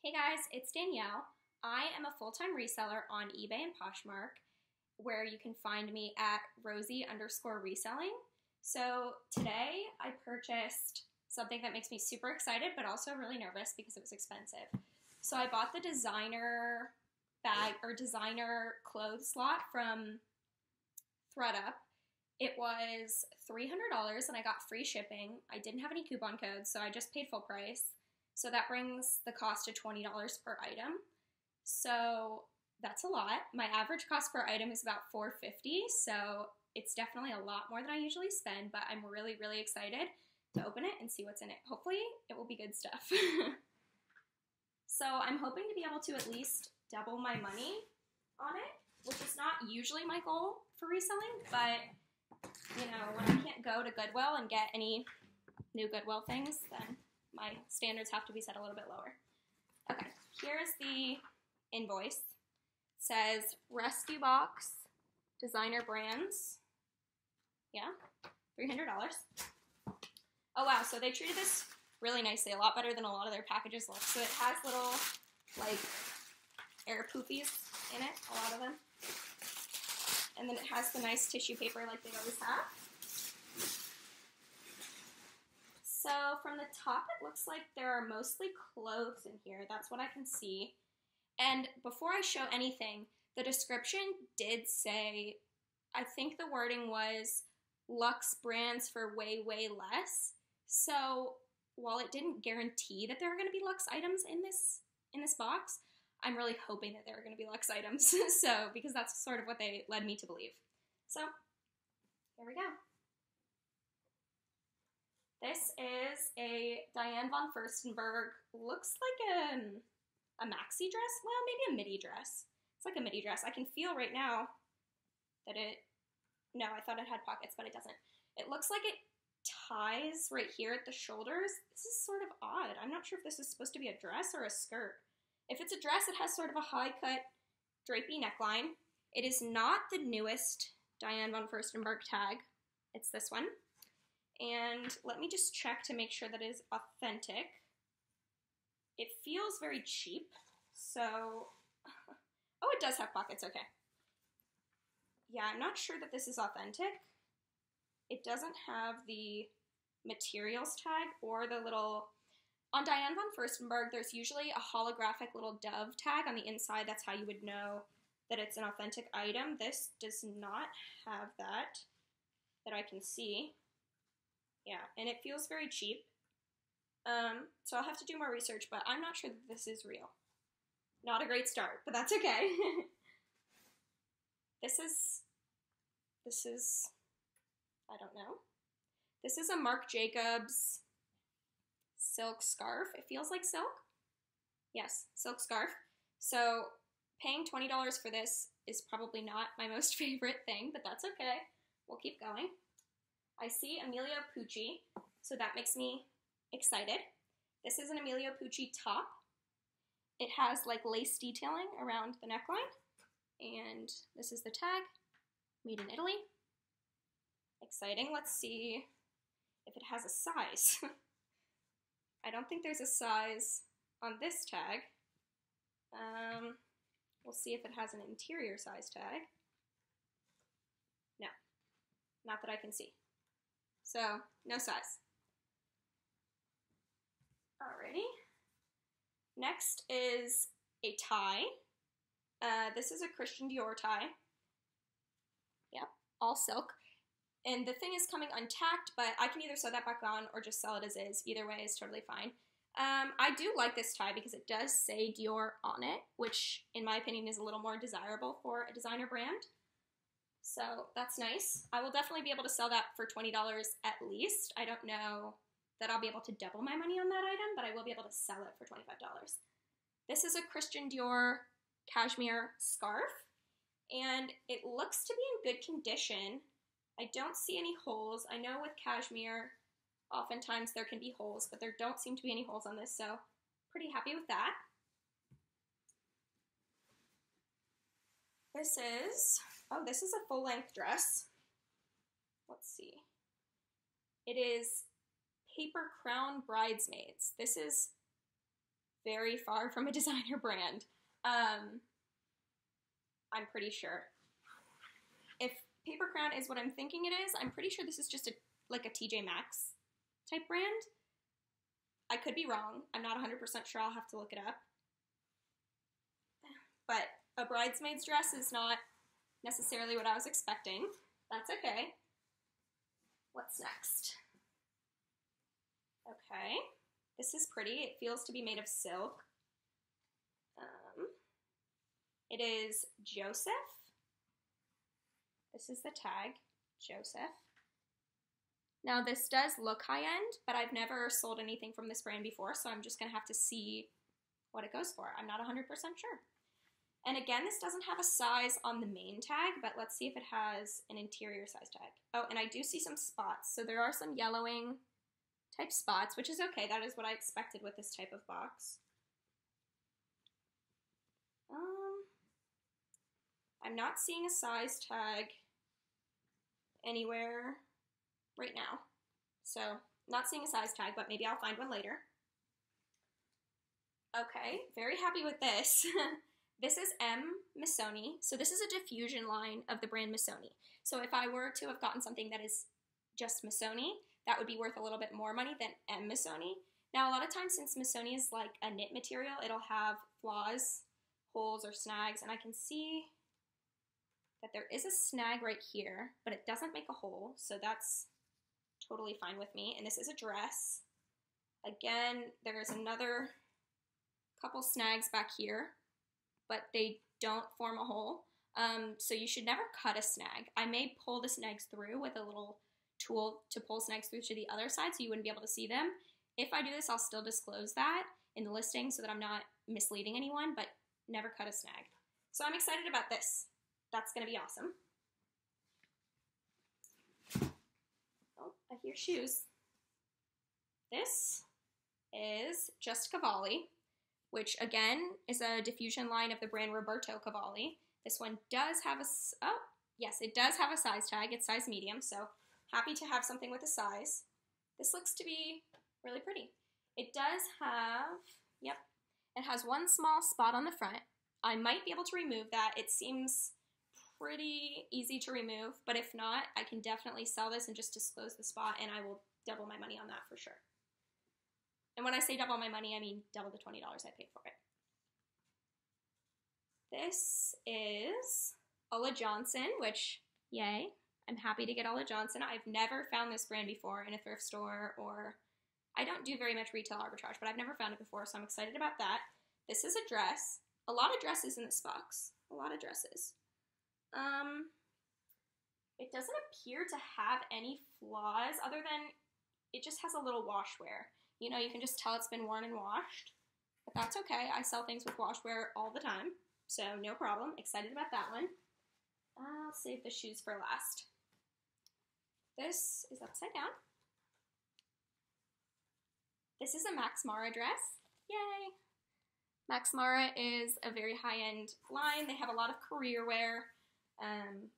Hey guys, it's Danielle. I am a full-time reseller on eBay and Poshmark, where you can find me at Rosie_reselling. So today I purchased something that makes me super excited, but also really nervous because it was expensive. So I bought the designer bag or designer clothes slot from Thredup. It was $300 and I got free shipping. I didn't have any coupon codes, so I just paid full price. So that brings the cost to $20 per item. So that's a lot. My average cost per item is about $4.50, so it's definitely a lot more than I usually spend, but I'm really, really excited to open it and see what's in it. Hopefully it will be good stuff. So I'm hoping to be able to at least double my money on it, which is not usually my goal for reselling, but you know, when I can't go to Goodwill and get any new Goodwill things, then my standards have to be set a little bit lower. Okay, here's the invoice. It says Rescue Box, Designer Brands. Yeah, $300. Oh wow, so they treated this really nicely, a lot better than a lot of their packages look. So it has little, like, air poopies in it, a lot of them. And then it has the nice tissue paper like they always have. So from the top, it looks like there are mostly clothes in here. That's what I can see. And before I show anything, the description did say, I think the wording was luxe brands for way, way less. So while it didn't guarantee that there were going to be luxe items in this box, I'm really hoping that there are going to be luxe items. So, because that's sort of what they led me to believe. So, here we go. This is a Diane von Furstenberg, looks like a maxi dress, well, maybe a midi dress. It's like a midi dress. I can feel right now that no, I thought it had pockets, but it doesn't. It looks like it ties right here at the shoulders. This is sort of odd. I'm not sure if this is supposed to be a dress or a skirt. If it's a dress, it has sort of a high-cut, drapey neckline. It is not the newest Diane von Furstenberg tag. It's this one. And let me just check to make sure that it is authentic. It feels very cheap, so... Oh, it does have pockets, okay. Yeah, I'm not sure that this is authentic. It doesn't have the materials tag or the little... On Diane von Furstenberg, there's usually a holographic little dove tag on the inside. That's how you would know that it's an authentic item. This does not have that I can see. Yeah, and it feels very cheap. So I'll have to do more research, but I'm not sure that this is real. Not a great start, but that's okay. This is, I don't know. This is a Marc Jacobs silk scarf. It feels like silk. Yes, silk scarf. So paying $20 for this is probably not my most favorite thing, but that's okay. We'll keep going. I see Emilio Pucci, so that makes me excited. This is an Emilio Pucci top. It has like lace detailing around the neckline. And this is the tag, made in Italy. Exciting. Let's see if it has a size. I don't think there's a size on this tag. We'll see if it has an interior size tag. No, not that I can see. So, no size. Alrighty. Next is a tie. This is a Christian Dior tie. Yep, all silk. And the thing is coming untacked, but I can either sew that back on or just sell it as is. Either way is totally fine. I do like this tie because it does say Dior on it, which in my opinion is a little more desirable for a designer brand. So that's nice. I will definitely be able to sell that for $20 at least. I don't know that I'll be able to double my money on that item, but I will be able to sell it for $25. This is a Christian Dior cashmere scarf, and it looks to be in good condition. I don't see any holes. I know with cashmere, oftentimes there can be holes, but there don't seem to be any holes on this, so pretty happy with that. This is a full-length dress. Let's see. It is Paper Crown Bridesmaids. This is very far from a designer brand. I'm pretty sure. If Paper Crown is what I'm thinking it is, I'm pretty sure this is just like a TJ Maxx type brand. I could be wrong. I'm not 100% sure. I'll have to look it up. But a bridesmaid's dress is not necessarily what I was expecting. That's okay. What's next? Okay. This is pretty. It feels to be made of silk. It is Joseph. This is the tag, Joseph. Now this does look high-end, but I've never sold anything from this brand before, so I'm just going to have to see what it goes for. I'm not 100% sure. And again, this doesn't have a size on the main tag, but let's see if it has an interior size tag. Oh, and I do see some spots. So there are some yellowing type spots, which is okay. That is what I expected with this type of box. I'm not seeing a size tag anywhere right now. So, not seeing a size tag, but maybe I'll find one later. Okay, very happy with this. This is Missoni. So this is a diffusion line of the brand Missoni. So if I were to have gotten something that is just Missoni, that would be worth a little bit more money than Missoni. Now, a lot of times, since Missoni is like a knit material, it'll have flaws, holes, or snags, and I can see that there is a snag right here, but it doesn't make a hole, so that's totally fine with me. And this is a dress. Again, there's another couple snags back here, but they don't form a hole. So you should never cut a snag. I may pull the snags through with a little tool to pull snags through to the other side so you wouldn't be able to see them. If I do this, I'll still disclose that in the listing so that I'm not misleading anyone, but never cut a snag. So I'm excited about this. That's going to be awesome. Oh, I hear shoes. This is Just Cavalli, which again is a diffusion line of the brand Roberto Cavalli. This one does have it does have a size tag. It's size medium, so happy to have something with a size. This looks to be really pretty. It does have, it has one small spot on the front. I might be able to remove that. It seems pretty easy to remove, but if not, I can definitely sell this and just disclose the spot, and I will double my money on that for sure. And when I say double my money, I mean double the $20 I paid for it. This is ULLA Johnson, which, yay, I'm happy to get ULLA Johnson. I've never found this brand before in a thrift store, or I don't do very much retail arbitrage, but I've never found it before, so I'm excited about that. This is a dress. A lot of dresses in this box. A lot of dresses. It doesn't appear to have any flaws other than it just has a little wash wear. You know, you can just tell it's been worn and washed, but that's okay. I sell things with wash wear all the time, so no problem. Excited about that one. I'll save the shoes for last. This is upside down. This is a Max Mara dress. Yay! Max Mara is a very high-end line. They have a lot of career wear,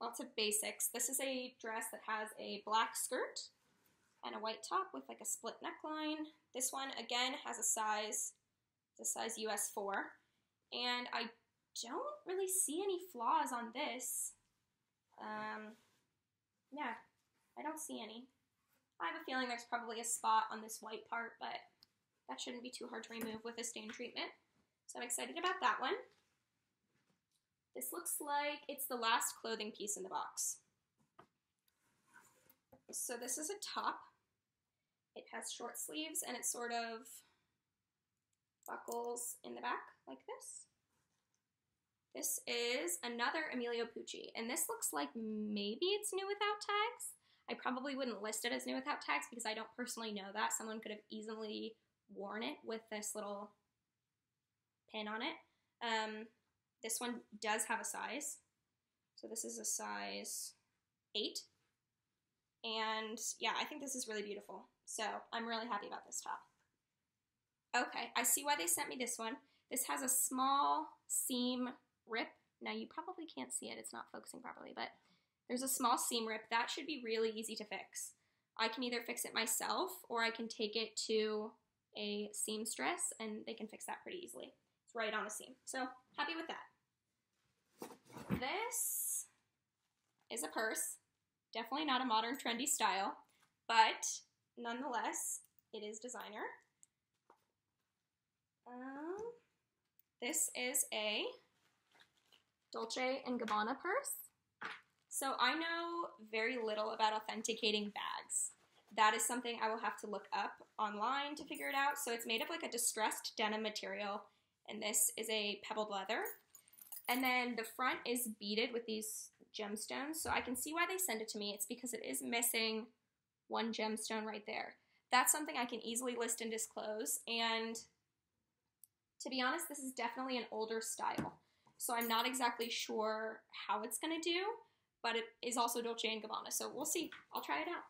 lots of basics. This is a dress that has a black skirt and a white top with like a split neckline. This one, again, has a size US 4. And I don't really see any flaws on this. Yeah, I don't see any. I have a feeling there's probably a spot on this white part, but that shouldn't be too hard to remove with a stain treatment. So I'm excited about that one. This looks like it's the last clothing piece in the box. So this is a top. It has short sleeves and it sort of buckles in the back like this. This is another Emilio Pucci, and this looks like maybe it's new without tags. I probably wouldn't list it as new without tags because I don't personally know that. Someone could have easily worn it with this little pin on it. This one does have a size. So this is a size 8. And yeah, I think this is really beautiful. So I'm really happy about this top. Okay, I see why they sent me this one. This has a small seam rip. Now you probably can't see it, it's not focusing properly, but there's a small seam rip. That should be really easy to fix. I can either fix it myself or I can take it to a seamstress, and they can fix that pretty easily. It's right on a seam. So happy with that. This is a purse. Definitely not a modern trendy style, but nonetheless, it is designer. This is a Dolce & Gabbana purse. So I know very little about authenticating bags. That is something I will have to look up online to figure it out. So it's made of like a distressed denim material, and this is a pebbled leather. And then the front is beaded with these gemstones, so I can see why they send it to me. It's because it is missing one gemstone right there. That's something I can easily list and disclose, and to be honest, this is definitely an older style. So I'm not exactly sure how it's gonna do, but it is also Dolce & Gabbana, so we'll see. I'll try it out.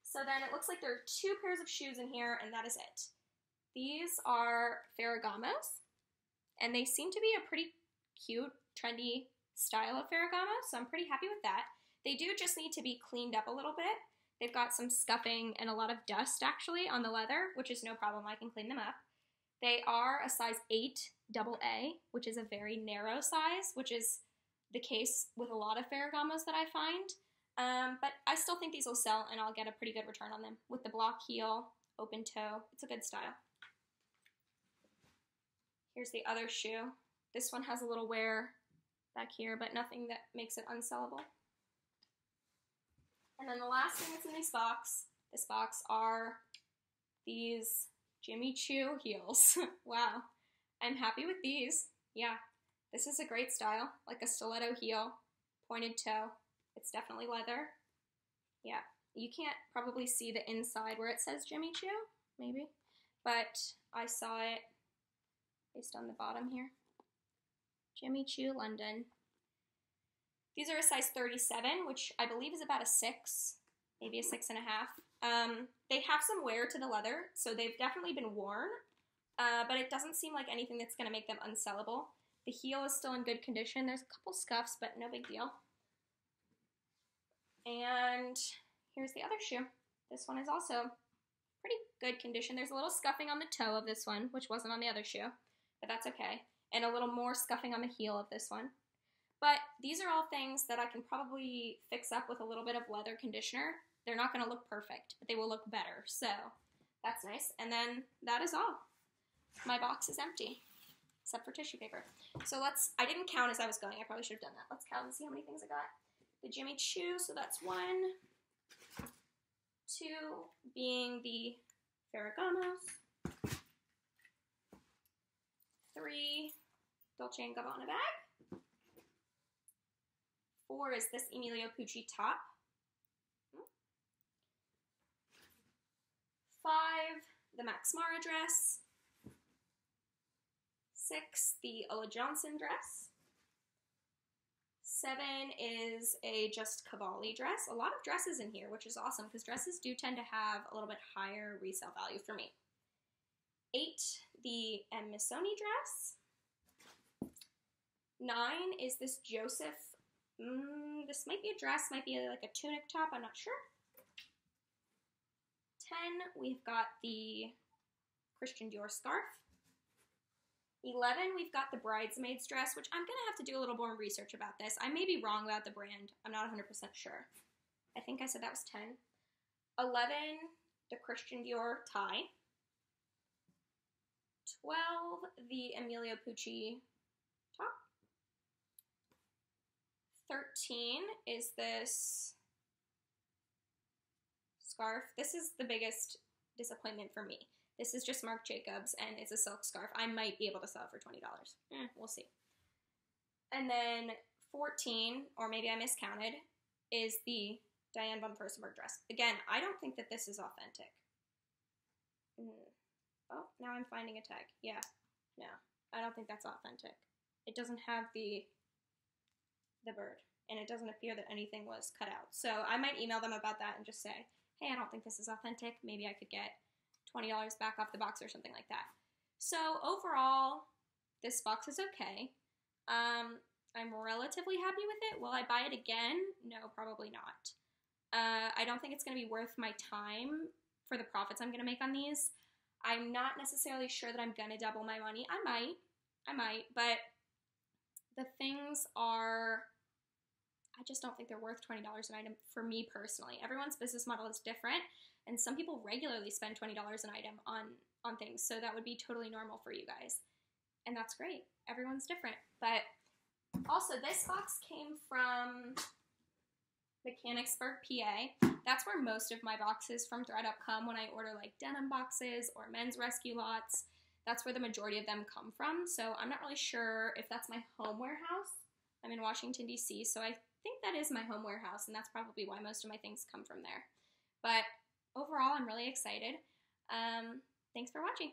So then it looks like there are 2 pairs of shoes in here, and that is it. These are Ferragamos, and they seem to be a pretty cute, trendy style of Ferragamo, so I'm pretty happy with that. They do just need to be cleaned up a little bit. They've got some scuffing and a lot of dust, actually, on the leather, which is no problem. I can clean them up. They are a size 8 AA, which is a very narrow size, which is the case with a lot of Ferragamos that I find. But I still think these will sell, and I'll get a pretty good return on them. With the block heel, open toe, it's a good style. Here's the other shoe. This one has a little wear back here, but nothing that makes it unsellable. And then the last thing that's in this box are these Jimmy Choo heels. Wow. I'm happy with these. Yeah, this is a great style, like a stiletto heel, pointed toe. It's definitely leather. Yeah, you can't probably see the inside where it says Jimmy Choo, maybe, but I saw it based on the bottom here. Jimmy Choo, London. These are a size 37, which I believe is about a 6, maybe a 6.5. They have some wear to the leather, so they've definitely been worn, but it doesn't seem like anything that's going to make them unsellable. The heel is still in good condition. There's a couple scuffs, but no big deal. And here's the other shoe. This one is also pretty good condition. There's a little scuffing on the toe of this one, which wasn't on the other shoe, but that's okay. And a little more scuffing on the heel of this one. But these are all things that I can probably fix up with a little bit of leather conditioner. They're not going to look perfect, but they will look better. So that's nice. And then that is all. My box is empty, except for tissue paper. So I didn't count as I was going. I probably should have done that. Let's count and see how many things I got. The Jimmy Choo, so that's 1. 2 being the Ferragamos. 3, Dolce & Gabbana bag. 4 is this Emilio Pucci top. 5, the Morrow Dress. 6, the ULLA dress. 7 is a just Cavalli dress. A lot of dresses in here, which is awesome, because dresses do tend to have a little bit higher resale value for me. 8, the Missoni dress. 9 is this Joseph, this might be a dress, might be like a tunic top, I'm not sure. 10, we've got the Christian Dior scarf. 11, we've got the Bridesmaids dress, which I'm going to have to do a little more research about this. I may be wrong about the brand. I'm not 100% sure. I think I said that was 10. 11, the Christian Dior tie. 12, the Emilio Pucci top. 13 is this scarf. This is the biggest disappointment for me. This is just Marc Jacobs, and it's a silk scarf. I might be able to sell it for $20. We'll see. And then 14, or maybe I miscounted, is the Diane von Furstenberg dress. Again, I don't think that this is authentic. Oh, now I'm finding a tag. Yeah, no, I don't think that's authentic. It doesn't have the bird, and it doesn't appear that anything was cut out. So I might email them about that and just say, hey, I don't think this is authentic. Maybe I could get $20 back off the box or something like that. So overall, this box is okay. I'm relatively happy with it. Will I buy it again? No, probably not. I don't think it's going to be worth my time for the profits I'm going to make on these. I'm not necessarily sure that I'm going to double my money. I might, but the things are, I just don't think they're worth $20 an item for me personally. Everyone's business model is different, and some people regularly spend $20 an item on things, so that would be totally normal for you guys. And that's great. Everyone's different. But also, this box came from Mechanicsburg, PA. That's where most of my boxes from Thredup come when I order like denim boxes or men's rescue lots. That's where the majority of them come from. So I'm not really sure if that's my home warehouse. I'm in Washington, D.C., so I think that is my home warehouse, and that's probably why most of my things come from there. But overall, I'm really excited. Thanks for watching.